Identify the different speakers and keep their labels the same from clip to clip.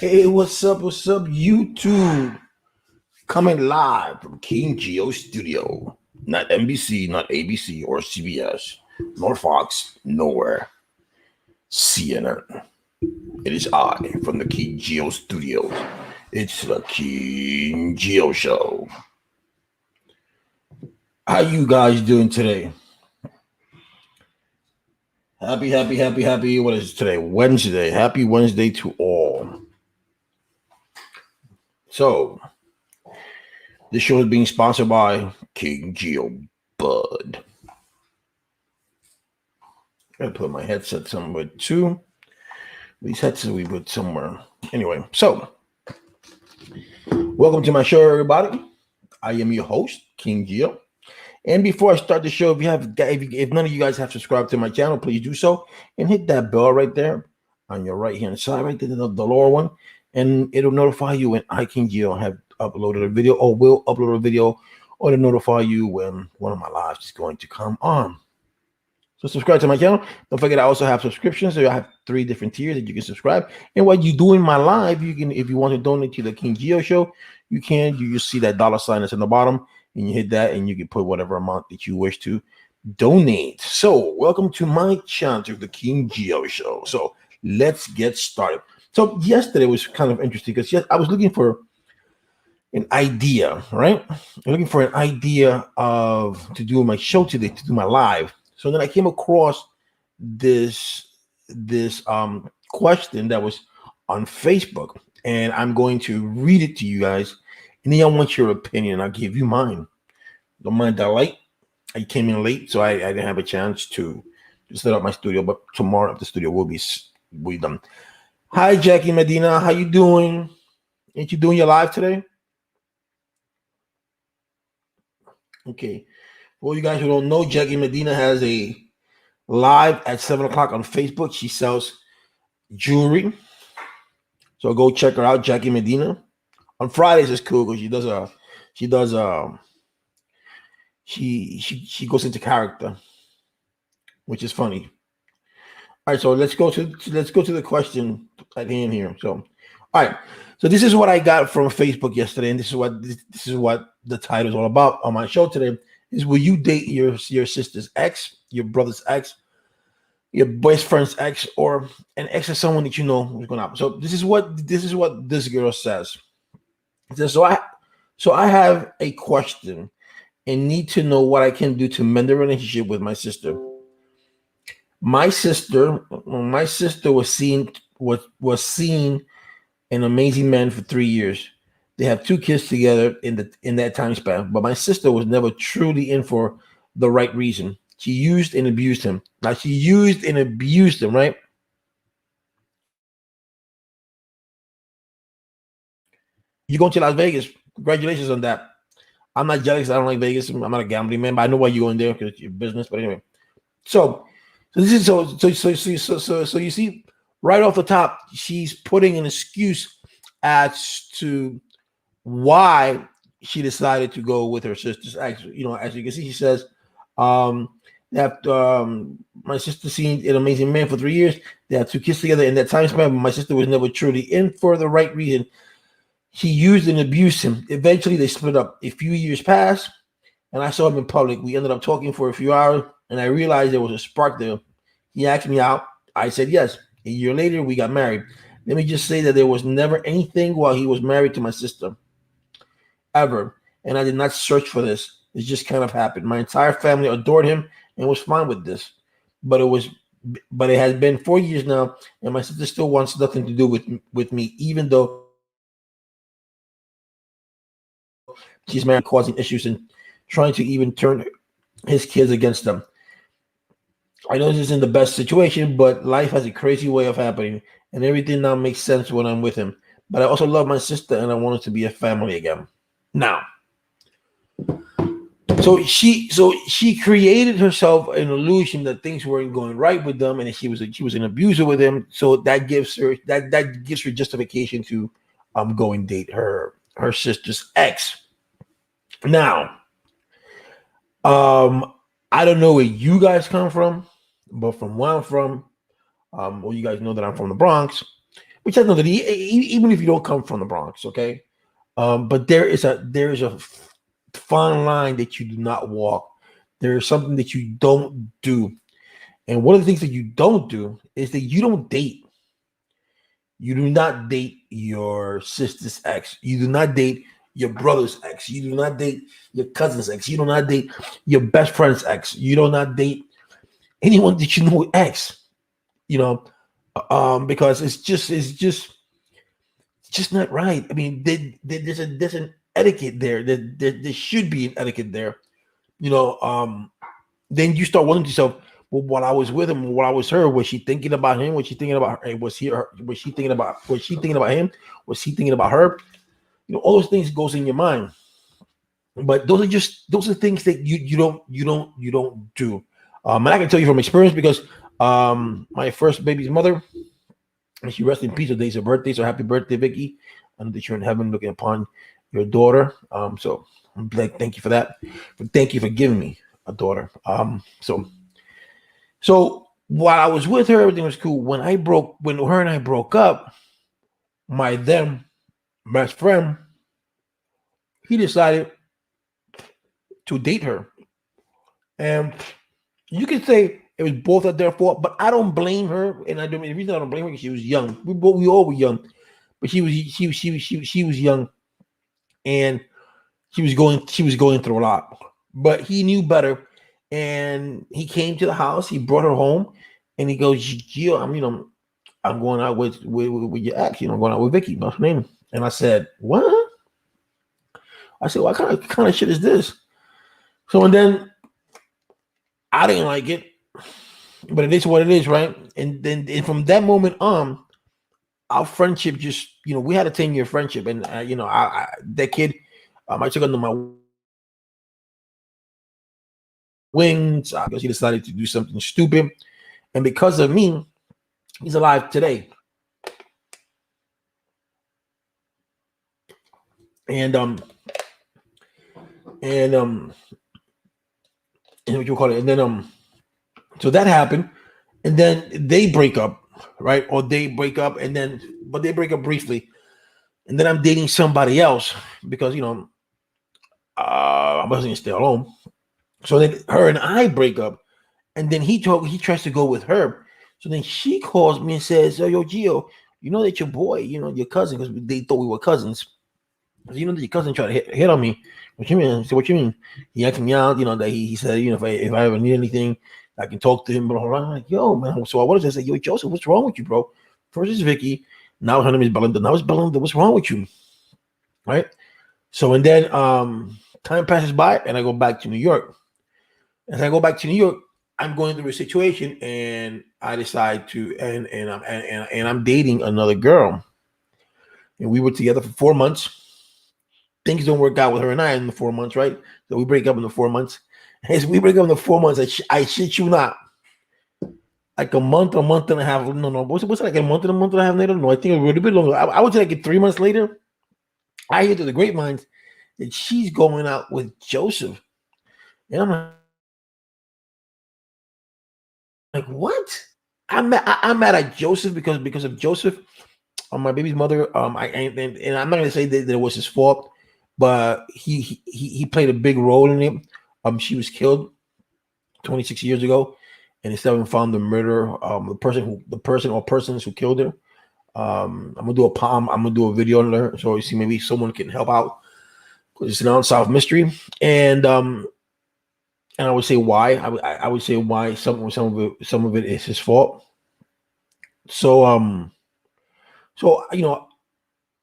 Speaker 1: Hey, what's up, YouTube? Coming live from King Geo Studio. Not NBC, not ABC or CBS, nor Fox, nowhere. CNN. It is I from the King Geo Studios. It's the King Geo Show. How you guys doing today? Happy. What is today? Wednesday. Happy Wednesday to all. So, this show is being sponsored by King Geo Bud. I gotta put my headset somewhere too. These headsets we put somewhere. Anyway, so welcome to my show, everybody. I am your host, King Geo. And before I start the show, if none of you guys have subscribed to my channel, please do so and hit that bell right there on your right hand side, right there, the lower one, and it'll notify you when I, King Geo, have uploaded a video or will upload a video, or to notify you when one of my lives is going to come on. So subscribe to my channel. Don't forget, I also have subscriptions. So I have 3 different tiers that you can subscribe. And while you're doing my live, you can, if you want to donate to the King Geo Show, you can. You just see that $ that's in the bottom, and you hit that, and you can put whatever amount that you wish to donate. So welcome to my channel, to the King Geo Show. So let's get started. So yesterday was kind of interesting because I was looking for an idea, right? I'm looking for an idea of to do my show today, to do my live. So then I came across this question that was on Facebook, and I'm going to read it to you guys, and then I want your opinion. I'll give you mine. Don't mind that late. I came in late, so I didn't have a chance to set up my studio. But tomorrow the studio will be done. Hi, Jackie Medina. How you doing? Ain't you doing your live today? Okay. Well, you guys who don't know, Jackie Medina has a live at 7 o'clock on Facebook. She sells jewelry, so go check her out, Jackie Medina. On Fridays is cool because she goes into character, which is funny. All right, so let's go to the question at hand here. So, all right, so this is what I got from Facebook yesterday, and this is what the title is all about on my show today. Is will you date your sister's ex, your brother's ex, your best friend's ex, or an ex of someone that you know who's going to happen? So this is what this girl says. It says, so I have a question and need to know what I can do to mend the relationship with my sister. My sister was seeing an amazing man for 3 years. They have 2 kids together in that time span, but my sister was never truly in for the right reason. She used and abused him. Now she used and abused him, right? You going to Las Vegas? Congratulations on that. I'm not jealous. I don't like Vegas. I'm not a gambling man, but I know why you're going there because it's your business. But anyway, so this is so you see right off the top, she's putting an excuse as to why she decided to go with her sister's ex. You know, as you can see, she says that my sister seen an amazing man for 3 years. They have 2 kids together in that time span, but my sister was never truly in for the right reason. He used and abused him. Eventually, they split up. A few years passed, and I saw him in public. We ended up talking for a few hours, and I realized there was a spark there. He asked me out. I said yes. A year later, we got married. Let me just say that there was never anything while he was married to my sister, ever. And I did not search for this. It just kind of happened. My entire family adored him and was fine with this. But it has been 4 years now, and my sister still wants nothing to do with me, even though she's married, causing issues and trying to even turn his kids against them. I know this isn't the best situation, but life has a crazy way of happening, and everything now makes sense when I'm with him. But I also love my sister, and I want us to be a family again. Now, so she created herself an illusion that things weren't going right with them, and she was an abuser with him. So that gives her justification to go and date her sister's ex. Now, I don't know where you guys come from, but from where I'm from, well, you guys know that I'm from the Bronx. which I know that even if you don't come from the Bronx, okay, but there is a fine line that you do not walk. There is something that you don't do, and one of the things that you don't do is that you don't date. You do not date your sister's ex. You do not date your brother's ex. You do not date your cousin's ex. You do not date your best friend's ex. You do not date anyone that you know ex. You know, because it's just not right. I mean, there's an etiquette there. There should be an etiquette there. You know, then you start wondering to yourself, well, while I was with him, while I was her, was she thinking about him? Was she thinking about her? Was she thinking about? Was she thinking about him? Was he thinking about her? You know, all those things goes in your mind. But those are things that you don't do. And I can tell you from experience because my first baby's mother, and she rests in peace. Today's her birthday, so happy birthday, Vicky! I know that you're in heaven looking upon your daughter. So I'm like, thank you for that. But thank you for giving me a daughter. So while I was with her, everything was cool. When her and I broke up, my then best friend, he decided to date her. And you can say it was both of their fault, but I don't blame her. And the reason I don't blame her is she was young. We all were young, but she was young, and she was going through a lot. But he knew better, and he came to the house. He brought her home, and he goes, "Gio, I'm going out with your ex. I'm going out with Vicky. What's her name?" And I said, "What?" I said, "What kind of shit is this?" So and then I didn't like it, but it is what it is, right? And then from that moment on, our friendship just, we had a 10-year friendship, and that kid, I took under my wings because he decided to do something stupid, and because of me, he's alive today. And what you call it, and then so that happened, and then they break up, right? Or they break up, but they break up briefly, and then I'm dating somebody else because I wasn't stay alone. So then her and I break up, and then he tries to go with her. So then she calls me and says, "Oh, yo, Gio, you know that your boy, your cousin, because they thought we were cousins. You know that your cousin tried to hit on me. What you mean?" I said, "What you mean?" He asked me out. That he said, if I ever need anything, I can talk to him. But I'm like, yo, man. So I wanted to say, yo, Joseph, what's wrong with you, bro? First is Vicky. Now her name is Belinda. Now it's Belinda. What's wrong with you? Right? So and then time passes by, and I go back to New York. As I go back to New York, I'm going through a situation, and I decide to, and I'm dating another girl, and we were together for 4 months. Things don't work out with her and I in the 4 months, right? So we break up in the 4 months. As we break up in the 4 months, I shit you not, like a month and a half. No, what's it like a month and a half later? No, I think a little bit longer. I would say like 3 months later, I hear to the grapevines that she's going out with Joseph, and I'm like, what? I'm mad at Joseph because of Joseph, my baby's mother. And I'm not gonna say that it was his fault, but he played a big role in it. She was killed 26 years ago, and they still haven't found the murderer, the person or persons who killed her. I'm gonna do a video on her, so you see maybe someone can help out because it's an unsolved mystery. And I would say why. I would say why some of it is his fault. So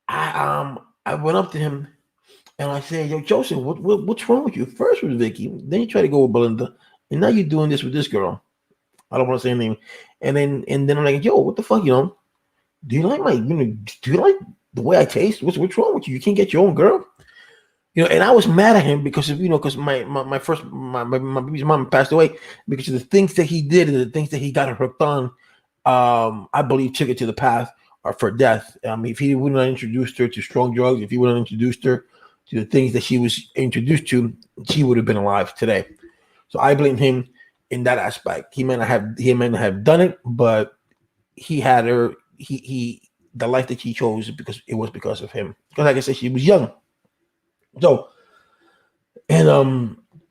Speaker 1: I went up to him and I said, "Yo, Joseph, what's wrong with you? First with Vicky, then you try to go with Belinda, and now you're doing this with this girl. I don't want to say anything." And then I'm like, "Yo, what the fuck, Do you like do you like the way I taste? What's wrong with you? You can't get your own girl?" And I was mad at him because because my baby's mom passed away because of the things that he did and the things that he got her hooked on. I believe took it to the path for death. If he wouldn't have introduced her to strong drugs, if he wouldn't have introduced her to the things that she was introduced to, she would have been alive today. So I blame him in that aspect. He may not have done it, but he had her. the life that she chose because it was because of him. Because like I said, she was young. So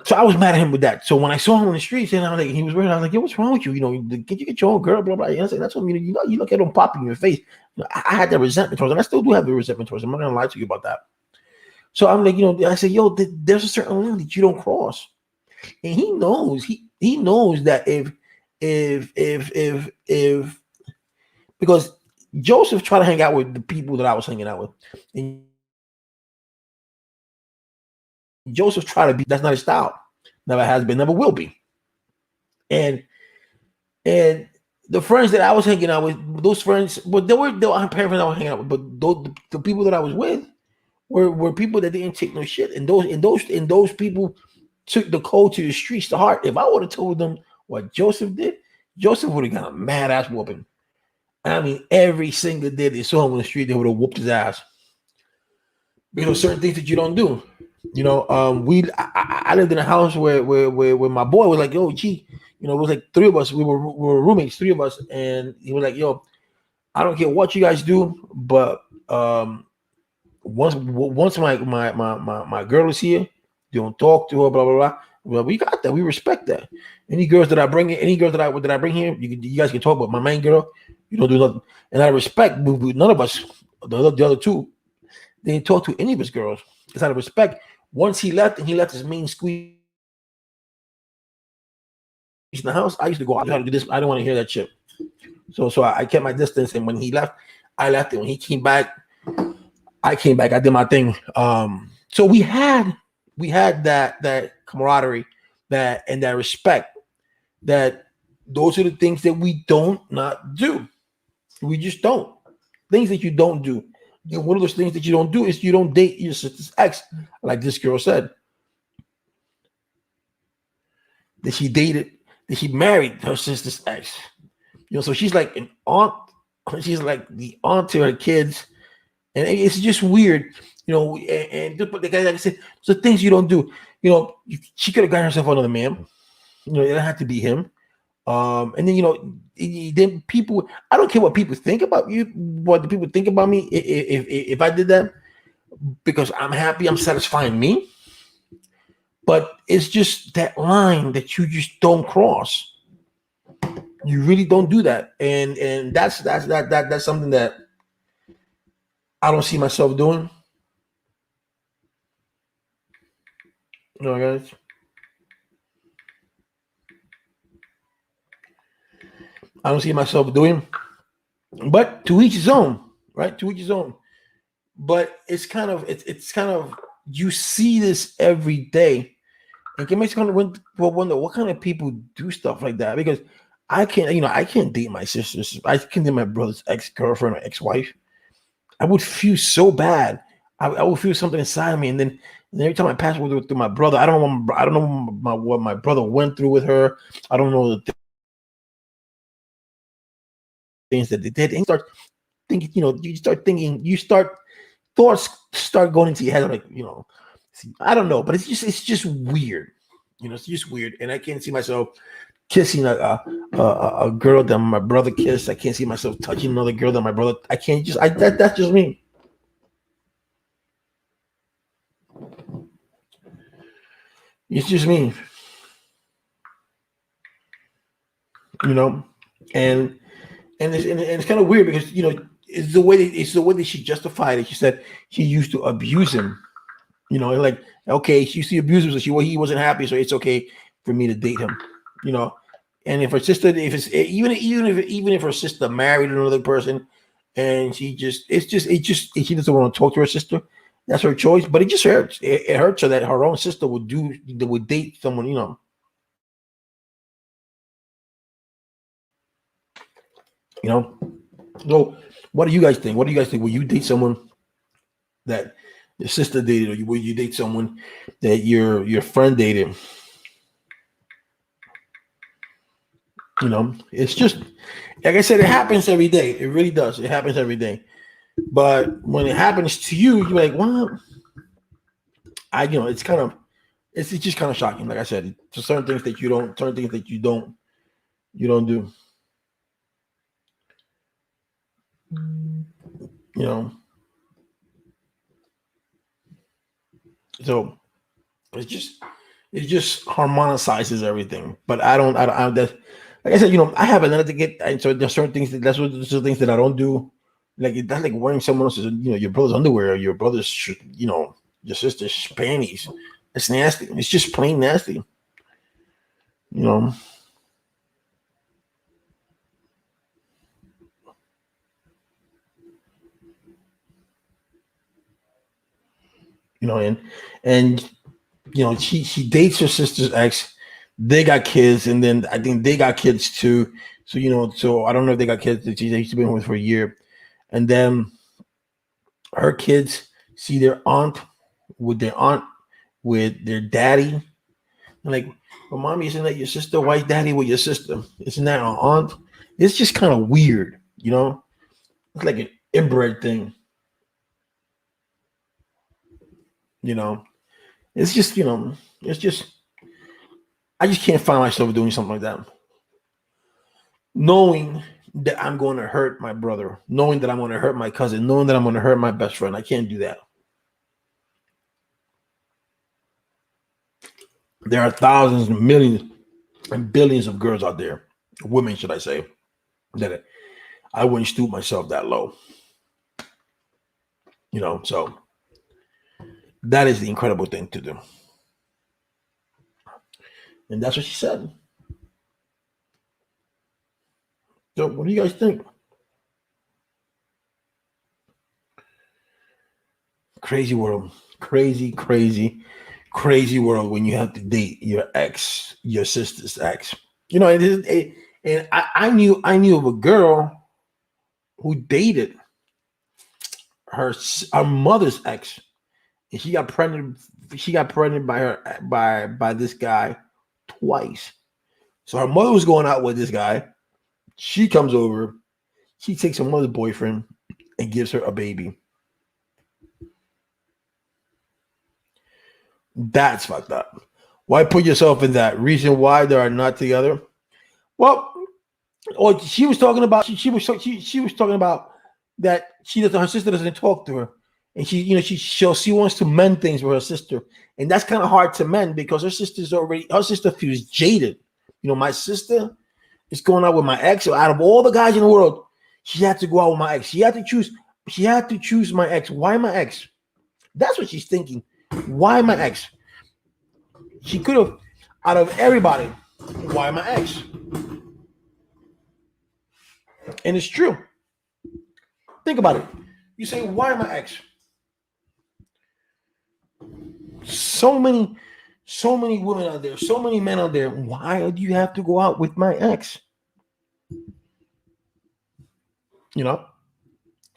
Speaker 1: so I was mad at him with that. So when I saw him on the streets and I was like, he was weird, I was like, yo, what's wrong with you? You know, get you get your own girl, blah blah. And I said, that's what you know. You look at him popping in your face. You know, I had that resentment towards him. I still do have the resentment towards him. I'm not gonna lie to you about that. So I'm like, you know, I said, yo, there's a certain line that you don't cross, and he knows. He knows that if because Joseph tried to hang out with the people that I was hanging out with, and Joseph tried to be. That's not his style. Never has been. Never will be. And the friends that I was hanging out with, those friends, but there were parents I was hanging out with, but the people that I was with were people that didn't take no shit, and those people took the code to the streets to heart. If I would have told them what Joseph did, Joseph would have got a mad ass whooping. I mean, every single day they saw him on the street, they would have whooped his ass. You know, certain things that you don't do. You know, I lived in a house where my boy was like, yo, gee, you know, it was like three of us. We were roommates, three of us, and he was like, yo, I don't care what you guys do, but once my girl is here, you don't talk to her, blah blah blah. Well, we got that. We respect that. Any girls that I bring in, any girls that I bring here, you guys can talk. But my main girl, you don't do nothing. And I respect. None of us, the other two, they didn't talk to any of his girls. It's out of respect. Once he left, and he left his main squeeze in the house, I used to go out. I do this. I don't want to hear that shit. So I kept my distance. And when he left, I left. And when he came back, I came back. I did my thing. So we had that camaraderie, that and that respect. That those are the things that we don't not do. We just don't. Things that you don't do. And one of those things that you don't do is you don't date your sister's ex, like this girl said. That she dated, that she married her sister's ex. You know, so she's like an aunt. She's like the aunt to her kids, and it's just weird. You know, and but the guy, like I said, so things you don't do. You know, she could have gotten herself another man. You know, it didn't have to be him. And then, you know, then people, I don't care what people think about you, what the people think about me if I did that, because I'm happy, I'm satisfying me. But it's just that line that you just don't cross. You really don't do that. And that's something that I don't see myself doing. You know, guys. I don't see myself doing, but to each his own, right? To each his own. But it's kind of you see this every day, and it makes you kind of wonder what kind of people do stuff like that. Because I can't date my sisters. I can't date my brother's ex-girlfriend or ex-wife. I would feel so bad. I would feel something inside of me, and then every time I pass through my brother, I don't know what my brother went through with her. I don't know the things that they did. And you start thinking, thoughts start going into your head. Like, I don't know, but it's just weird. It's just weird, and I can't see myself kissing a girl that my brother kissed. I can't see myself touching another girl that my brother. I can't just. That's just me. It's just me. And it's kind of weird because it's the way that she justified it. She said she used to abuse him. Like, okay, she used to abuse him, so he wasn't happy, so it's okay for me to date him. And if her sister, even if her sister married another person, and she doesn't want to talk to her sister, that's her choice. But it just hurts. It hurts her that her own sister would date someone. So what do you guys think? Will you date someone that your sister dated, or will you date someone that your friend dated? It's just, like I said, it happens every day. It really does. It happens every day. But when it happens to you, you're like, well, it's just kind of shocking. Like I said, to certain things that you don't do. You know, so it just harmonizes everything. But I don't that like I said, I have another to get. And so there's certain things those are things that I don't do. Like that's like wearing someone else's, your brother's underwear, or your brother's, your sister's panties. It's nasty. It's just plain nasty. You know. And she dates her sister's ex. They got kids, and then I think they got kids too. So so I don't know if they got kids. They used to be with for a year, and then her kids see their aunt with their daddy. I'm like, well, mommy, isn't that your sister? Why is daddy with your sister? Isn't that our aunt? It's just kind of weird. It's like an inbred thing. You know, it's just. It's just I just can't find myself doing something like that. Knowing that I'm going to hurt my brother, knowing that I'm going to hurt my cousin, knowing that I'm going to hurt my best friend. I can't do that. There are thousands, millions, and billions of girls out there, women, should I say, that I wouldn't stoop myself that low. So that is the incredible thing to do. And that's what she said. So what do you guys think? Crazy world. Crazy, crazy, crazy world when you have to date your ex, your sister's ex. And I knew of a girl who dated her mother's ex, and she got pregnant. She got pregnant by this guy twice. So her mother was going out with this guy. She comes over. She takes her mother's boyfriend and gives her a baby. That's fucked up. Why put yourself in that? Reason why they are not together? Well, or she was talking about she was talking about that her sister doesn't talk to her, and she wants to mend things with her sister, and that's kind of hard to mend because her sister feels jaded. My sister is going out with my ex. So out of all the guys in the world, she had to go out with my ex. She had to choose. She had to choose my ex. Why my ex? That's what she's thinking. Why my ex? She could have, out of everybody, why my ex? And it's true. Think about it. You say, why my ex? So many women out there, so many men out there. Why do you have to go out with my ex?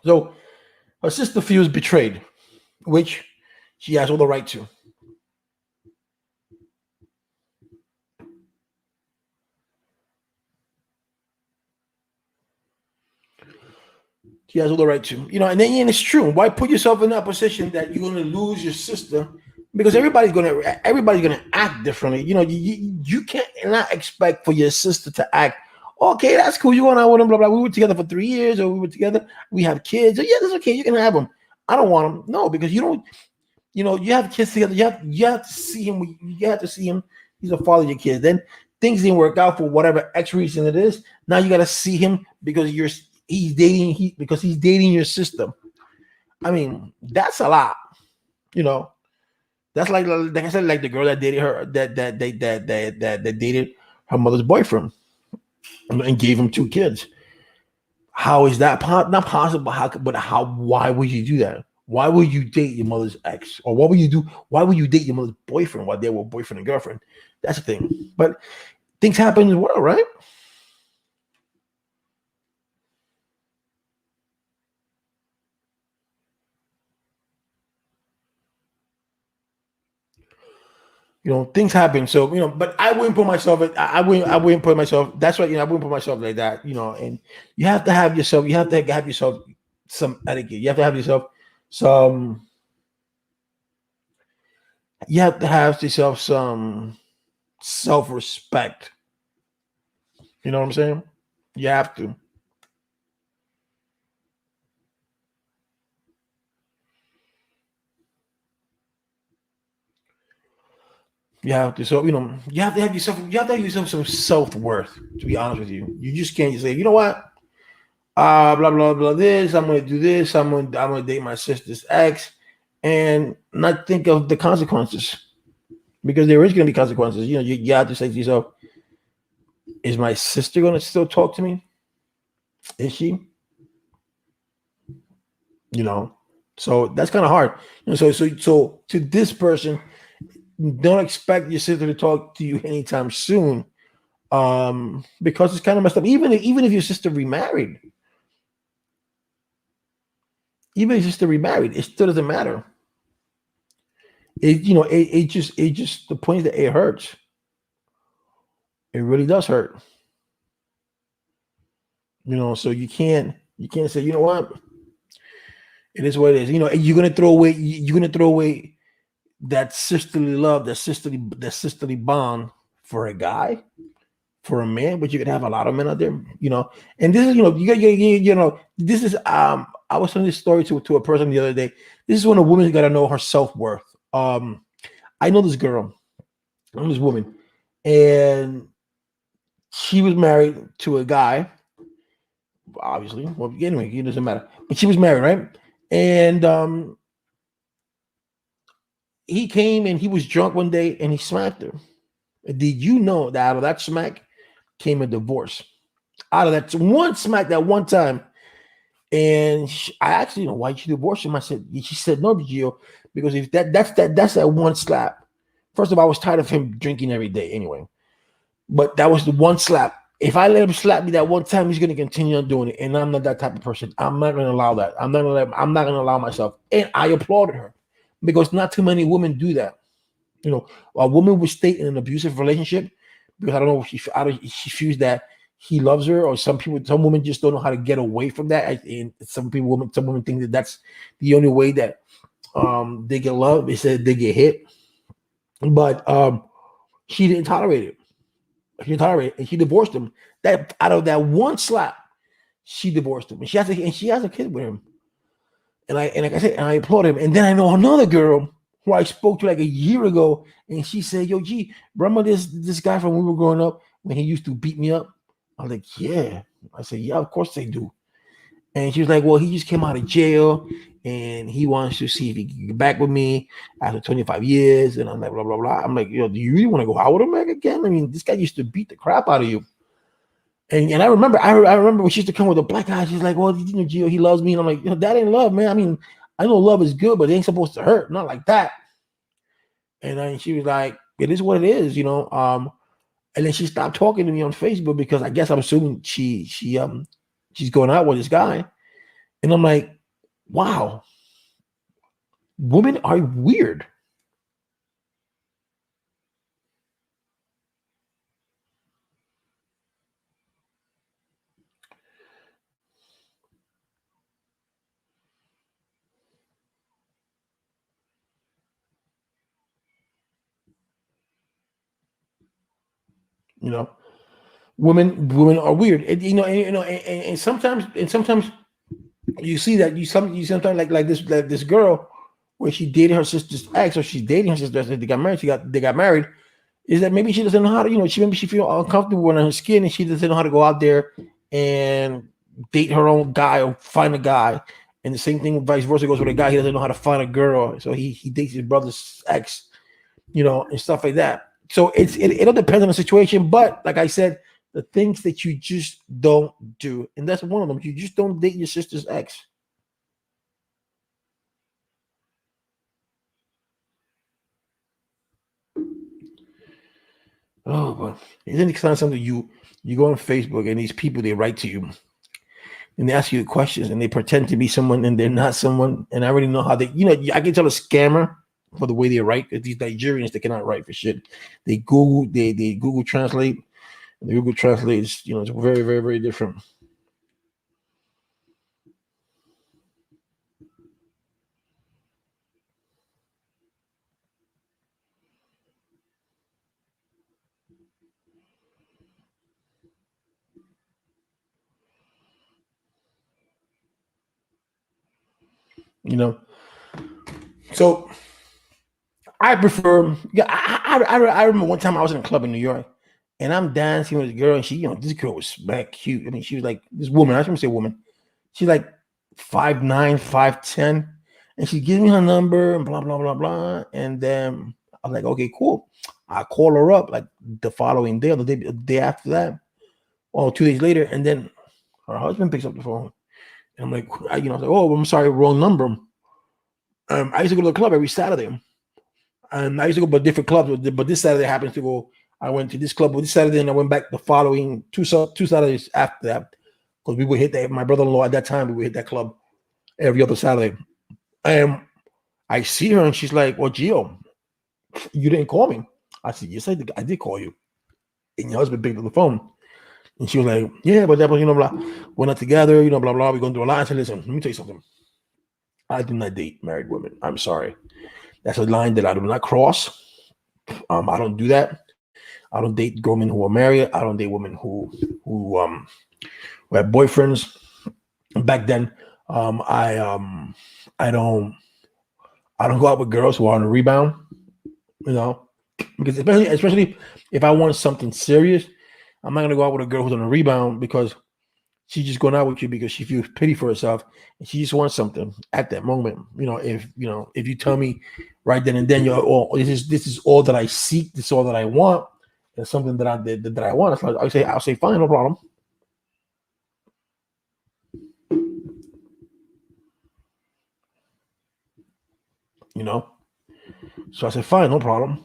Speaker 1: So her sister feels betrayed, which she has all the right to. She has all the right to. And it's true. Why put yourself in that position that you're going to lose your sister? Because everybody's gonna act differently. You can't not expect for your sister to act. Okay, that's cool. You going out with them, blah blah. We were together for 3 years, or we were together. We have kids. Oh, yeah, that's okay. You can have them. I don't want them. No, because you don't. You have kids together. You have to see him. You have to see him. He's a father of your kids. Then things didn't work out for whatever X reason it is. Now you got to see him because he's dating your sister. I mean, that's a lot. You know, that's like I said, like the girl that dated her that dated her mother's boyfriend and gave him 2 kids. How is that not possible? Why would you do that? Why would you date your mother's ex? Or what would you do? Why would you date your mother's boyfriend while they were boyfriend and girlfriend? That's the thing. But things happen in the world, right? Things happen. So, but I wouldn't put myself. I wouldn't put myself. That's right. I wouldn't put myself like that. And you have to have yourself. You have to have yourself some etiquette. You have to have yourself some. You have to have yourself some self-respect. You know what I'm saying? You have to. You have to, so you have to have yourself. You have to have yourself some self worth. To be honest with you, you just can't just say, you know what, blah blah blah. This I'm gonna do this. I'm gonna date my sister's ex, and not think of the consequences because there is gonna be consequences. You have to say to yourself, is my sister gonna still talk to me? Is she? You know, so that's kind of hard. So to this person, don't expect your sister to talk to you anytime soon, because it's kind of messed up. Even if your sister remarried, even if your sister remarried, it still doesn't matter. It just the point that it hurts. It really does hurt. So you can't say, you know what, it is what it is. You're gonna throw away that sisterly love, that sisterly bond for a guy, for a man, but you could have a lot of men out there. And this is, this is, I was telling this story to a person the other day. This is when a woman's got to know her self-worth. I know this girl, I know this woman, and she was married to a guy, obviously. Well, anyway, it doesn't matter. But she was married, right? And he came and he was drunk one day and he smacked her. Did you know that out of that smack came a divorce? Out of that one smack, that one time. And I asked her, why did you divorce him? She said, no, Gio, because if that's that one slap. First of all, I was tired of him drinking every day anyway. But that was the one slap. If I let him slap me that one time, he's gonna continue on doing it. And I'm not that type of person. I'm not gonna allow that. I'm not gonna allow myself. And I applauded her because not too many women do that. A woman would stay in an abusive relationship because she feels that he loves her, or some women just don't know how to get away from that. And some women think that that's the only way that they get love is that they get hit. But she didn't tolerate it. She didn't tolerate it, and she divorced him. That out of that one slap, she divorced him, and she has a kid with him. And like I said, and I applaud him. And then I know another girl who I spoke to like a year ago, and she said, "Yo, G, remember this guy from when we were growing up when he used to beat me up?" I was like, "Yeah." I said, "Yeah, of course they do." And she was like, "Well, he just came out of jail, and he wants to see if he can get back with me after 25 years." And I'm like, "Blah blah blah." I'm like, "Yo, do you really want to go out with him back again? I mean, this guy used to beat the crap out of you." And I remember when she used to come with a black eye. She's like, "Well, Gio, he loves me." And I'm like, "That ain't love, man. I mean, I know love is good, but it ain't supposed to hurt, not like that." And then she was like, "It is what it is." And then she stopped talking to me on Facebook because I guess I'm assuming she's going out with this guy. And I'm like, wow, women are weird. You know, women are weird. And sometimes you see that you sometimes like this girl where she dated her sister's ex, or she's dating her sister. They got married. They got married. Is that maybe she doesn't know how to, she feel uncomfortable in her skin, and she doesn't know how to go out there and date her own guy or find a guy. And the same thing, vice versa, goes with a guy. He doesn't know how to find a girl, so he dates his brother's ex, and stuff like that. So it all depends on the situation. But like I said, the things that you just don't do, and that's one of them. You just don't date your sister's ex. Oh, but isn't it kind of something you go on Facebook and these people, they write to you and they ask you questions and they pretend to be someone and they're not someone. And I already know how I can tell a scammer for the way they write. These Nigerians, they cannot write for shit. They Google Translate, and the Google Translate is, it's very, very, very different. You know, so I prefer. Yeah, I remember one time I was in a club in New York, and I'm dancing with a girl, and she, this girl was like cute. I mean, she was like this woman. I shouldn't say woman. She's like 5'9", 5'10", and she gives me her number and blah blah blah blah. And then I'm like, okay, cool. I call her up like the following day or the day after that, or 2 days later, and then her husband picks up the phone, and I'm like, I was like, oh, I'm sorry, wrong number. I used to go to the club every Saturday. And I used to go to different clubs, but this Saturday happens to go. I went to this club this Saturday, and I went back the following two Saturdays after that, because we would hit that. My brother-in-law at that time, we would hit that club every other Saturday. And I see her, and she's like, "Well, Gio, you didn't call me." I said, "Yes, I did. I did call you." And your husband picked up the phone, and she was like, "Yeah, but that was blah. We're not together, blah blah. We're going through a lot." I said, "Listen, let me tell you something. I do not date married women. I'm sorry. That's a line that I do not cross. I don't do that. I don't date women who are married. I don't date women who have boyfriends. Back then, I don't go out with girls who are on a rebound, because especially if I want something serious, I'm not gonna go out with a girl who's on a rebound because she's just going out with you because she feels pity for herself and she just wants something at that moment. If you tell me right then and then, this is all that I seek, this is all that I want, and something that I want, so I'll say fine, no problem. So I said fine, no problem.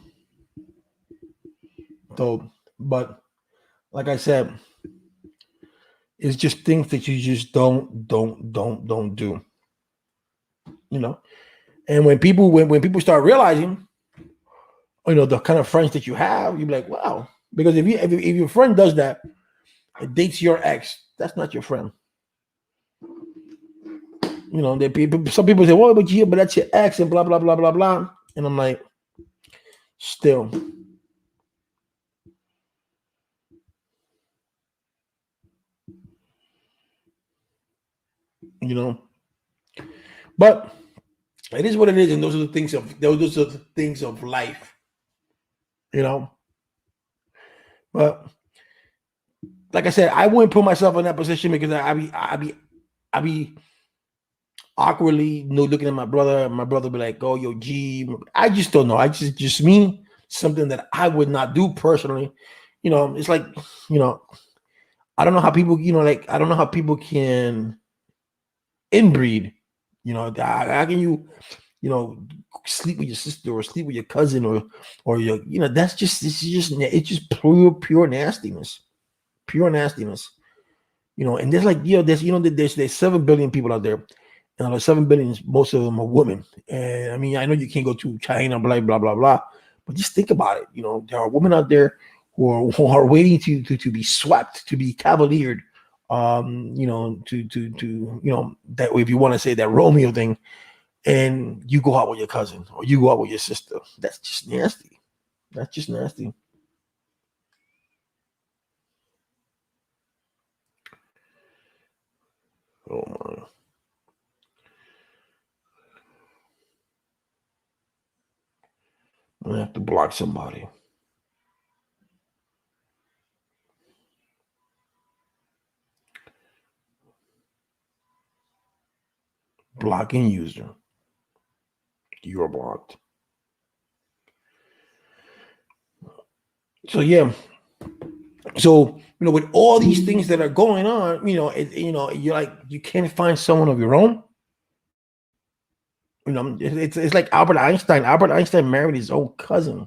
Speaker 1: So, but like I said, it's just things that you just don't do. And when people start realizing, the kind of friends that you have, you're like, wow. Because if your friend does that, it dates your ex, that's not your friend. Some people say, well, but that's your ex and blah blah blah blah blah. And I'm like, still. But it is what it is, and those are the things of life. But like I said, I wouldn't put myself in that position because I be awkwardly looking at my brother. My brother be like, "Oh, yo, G." I just don't know. I just me something that I would not do personally. It's like, I don't know how people, I don't know how people can inbreed. How can you, sleep with your sister or sleep with your cousin or your, it's just pure nastiness, pure nastiness. And there's like, there's 7 billion people out there. And the 7 billion, most of them are women. And I mean, I know you can't go to China, blah, blah, blah, blah. But just think about it. There are women out there who are waiting to be swept, to be cavaliered. That if you want to say that Romeo thing, and you go out with your cousin or you go out with your sister. That's just nasty. That's just nasty. Oh my. I'm gonna have to block somebody. Blocking user. You're blocked. So yeah. So with all these things that are going on, you're like you can't find someone of your own. It's like Albert Einstein. Albert Einstein married his own cousin.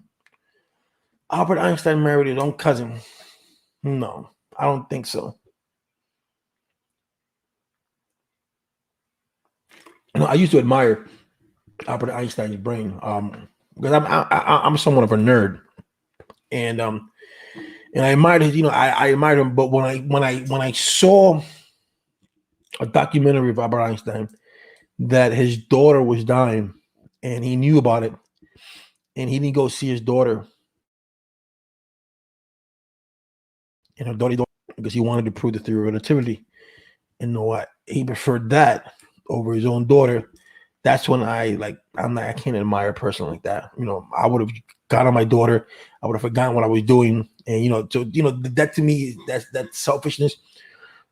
Speaker 1: Albert Einstein married his own cousin. No, I don't think so. I used to admire Albert Einstein's brain, because I'm somewhat of a nerd, and I admired his, I admired him. But when I saw a documentary of Albert Einstein that his daughter was dying, and he knew about it, and he didn't go see his daughter and her daughter because he wanted to prove the theory of relativity. And you know what? He preferred that over his own daughter. that's when I can't admire a person like that. You know, I would have got on my daughter. I would have forgotten what I was doing. And, you know, so, you know, that to me, that's selfishness.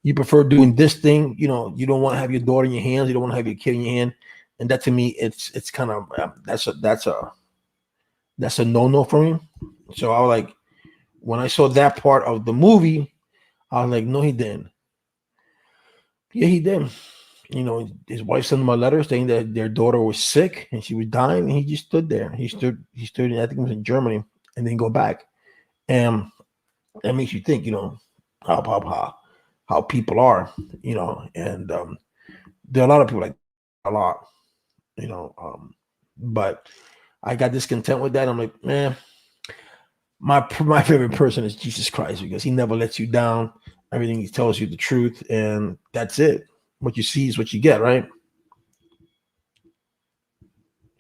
Speaker 1: You prefer doing this thing. You know, you don't want to have your daughter in your hands. You don't want to have your kid in your hand. And that to me, it's kind of, that's a no-no for me. So I was like, when I saw that part of the movie, I was like, no, he didn't. Yeah, he did. You know, his wife sent him a letter saying that their daughter was sick and she was dying, and he just stood there. He stood, I think it was in Germany, and then go back. And that makes you think, you know, how people are, you know, and there are a lot of people like a lot, you know, but I got discontent with that. I'm like, man, my favorite person is Jesus Christ, because he never lets you down. Everything he tells you the truth, and that's it. What you see is what you get, right?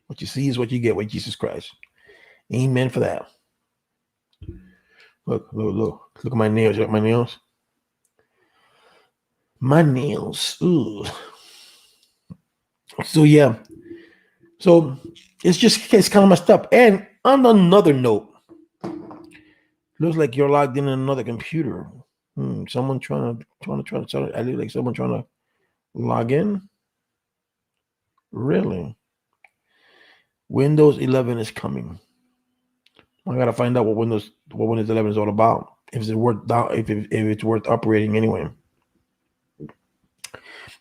Speaker 1: What you see is what you get with Jesus Christ. Amen for that. Look at my nails. Look at my nails. My nails. Ooh. So yeah. So it's kind of messed up. And on another note, looks like you're logged in another computer. Someone trying to. I look like someone trying to log in. Really? Windows 11 is coming. I gotta find out what Windows 11 is all about. If it's worth if it's worth operating anyway.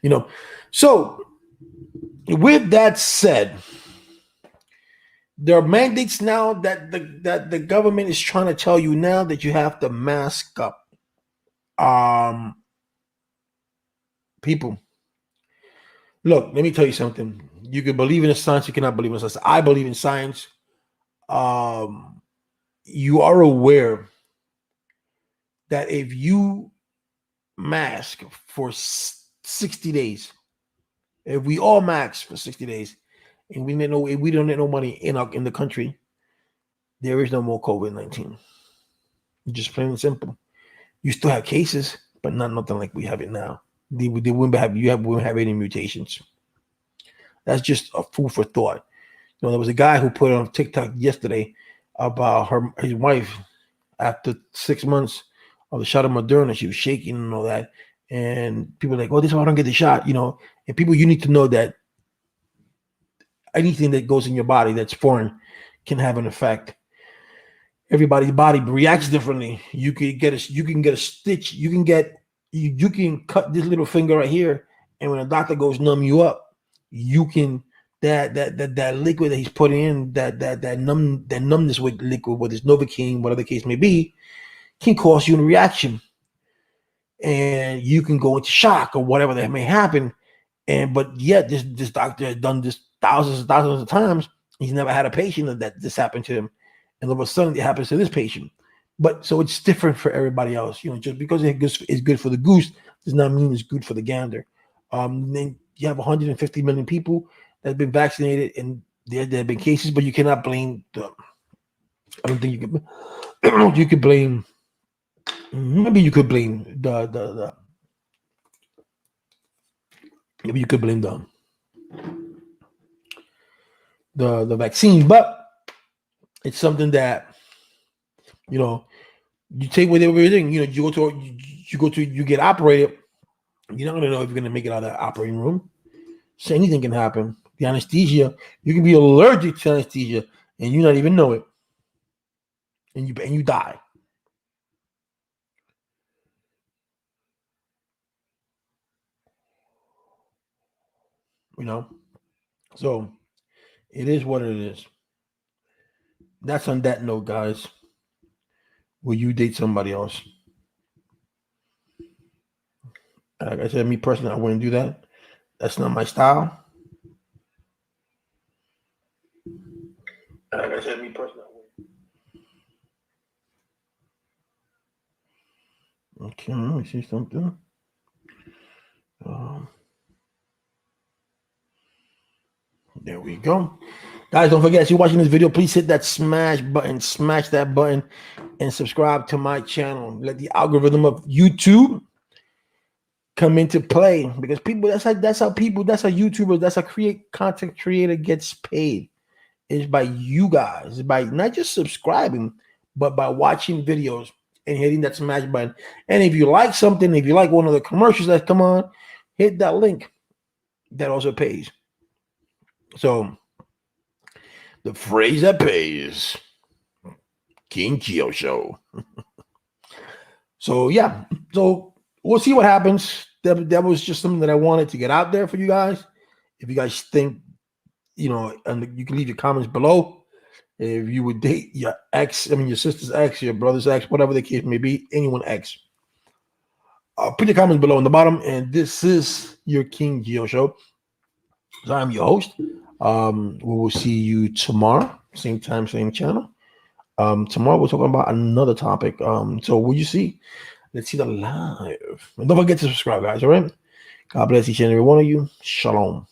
Speaker 1: You know. So with that said, there are mandates now that the government is trying to tell you now that you have to mask up. People, look, let me tell you something. You can believe in science, you cannot believe in science. I believe in science. You are aware that if you mask for 60 days, if we all mask for 60 days, and we don't need no money in the country, there is no more COVID-19. Just plain and simple. You still have cases, but not nothing like we have it now. They wouldn't have any mutations. That's just a food for thought. You know, there was a guy who put on TikTok yesterday about his wife after 6 months of the shot of Moderna. She was shaking and all that, and people are like, "Oh, this is why I don't get the shot." You know, and people, you need to know that anything that goes in your body that's foreign can have an effect. Everybody's body reacts differently. You can get a stitch. You can cut this little finger right here, and when a doctor goes numb you up, you can that liquid that he's putting in, that numbness with liquid, whether it's Novocaine, whatever the case may be, can cause you a reaction, and you can go into shock or whatever that may happen. But yet this doctor has done this thousands and thousands of times. He's never had a patient that this happened to him. And all of a sudden it happens to this patient. But so it's different for everybody else. You know, just because it's good for the goose does not mean it's good for the gander. Then you have 150 million people that have been vaccinated, and there have been cases, but you cannot blame them. I don't think you can. You could blame. Maybe you could blame the. Maybe you could blame the vaccine, but it's something that, you know, you take with everything. You know, you get operated. You're not gonna know if you're gonna make it out of that operating room. So anything can happen. The anesthesia, you can be allergic to anesthesia and you not even know it, and you die. You know, so it is what it is. That's on that note, guys. Will you date somebody else? Like I said, me personally, I wouldn't do that. That's not my style. Like I said, me personally, I wouldn't. Okay, let me see something. There we go. Guys, don't forget, if you're watching this video, please hit that smash that button, and subscribe to my channel. Let the algorithm of YouTube come into play, because people, that's how YouTubers, that's how content creator gets paid, is by you guys, by not just subscribing, but by watching videos and hitting that smash button. And if you like something, if you like one of the commercials that come on, hit that link. That also pays. So the phrase that pays, King Geo Show. So yeah, so we'll see what happens. That was just something that I wanted to get out there for you guys. If you guys think, and you can leave your comments below. If you would date your ex, your sister's ex, your brother's ex, whatever the case may be, anyone ex. Put your comments below on the bottom. And this is your King Geo Show. So I'm your host. We will see you tomorrow, same time, same channel. Tomorrow we're talking about another topic. So will you see? Let's see the live. And don't forget to subscribe, guys. All right. God bless each and every one of you. Shalom.